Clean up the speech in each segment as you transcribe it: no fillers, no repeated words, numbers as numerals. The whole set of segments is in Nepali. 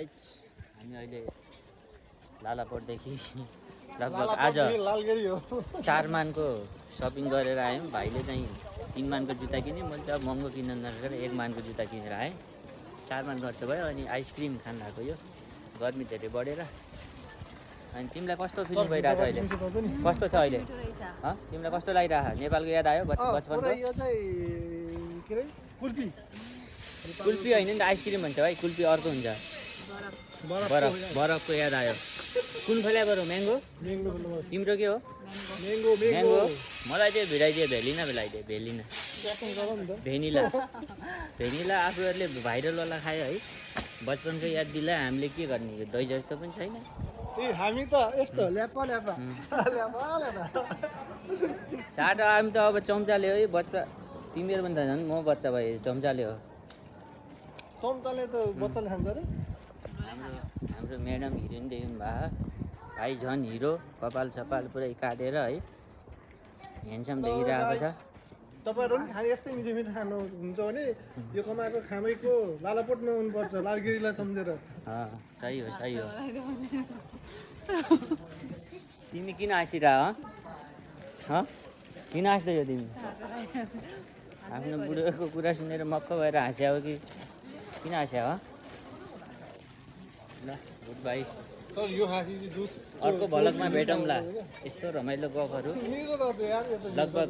गाइज हामी अहिले लालापोटदेखि लगभग आज 4 मानको सपिङ गरेर आयौँ। भाइले चाहिँ 3 मानको जुत्ता किन्यो, मैले चाहिँ महँगो किन्न नसकेर 1 मानको जुत्ता किनेर आएँ। 4 मान खर्च भयो। अनि आइसक्रिम खान लाग्यो। यो गर्मी धेरै बढेर। अनि तिमीलाई कस्तो फिलिङ भइरहेको अहिले? कस्तो छ अहिले? तिमीलाई कस्तो लागिरहेको? नेपालको याद आयो बचपनको? कुल्फी होइन नि त, आइसक्रिम भन्छ भाइ। कुल्फी अर्को हुन्छ। बरफको याद आयो। कुन फ्लेभर हो? म्याङ्गो? तिम्रो के हो? म्याङ्गो। मलाई चाहिँ भिडाइदियो, भेलिना भिलाइदियो। भेनिला आफूहरूले भाइरलवाला खायो है। बचपनको याद दिला हामीले के गर्ने? यो दही जस्तो पनि छैन। हामी त यस्तो ल्यापा चाट हामी त अब चम्चाले हो। बच्चा तिमीहरू पनि त झन् म बच्चा भए चम्चाले हो। चम्चाले त बच्चाले खान्छ रे। हाम्रो म्याडम हिरोइन देख्नु भयो। भाइ झन् हिरो, कपाल सपाल पुरै काटेर है, ह्यान्डसम देखिरहेको छ। तपाईँहरू पनि खाने यस्तै मिठो मिठो खानुहुन्छ भने यो कमाएको खामैको लालापोटमा आउनुपर्छ, लालगिरीलाई सम्झेर। सही हो। तिमी किन हाँसिरह? किन हाँस्दैछौ तिमी? आफ्नो बुढोको कुरा सुनेर मक्क भएर हाँस्या हो कि किन हाँस्या हो? ल गुड बाई। यो हाँसी जुस अर्को भ्लगमा भेटौँला। यस्तो रमाइलो गफहरू, लगभग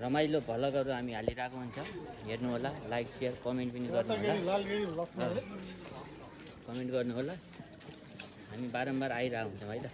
रमाइलो भ्लगहरू हामी हालिरहेको हुन्छ। हेर्नु होला, लाइक सेयर कमेन्ट पनि गर्नु होला। हामी बारम्बार आइरहेको हुन्छौँ है त।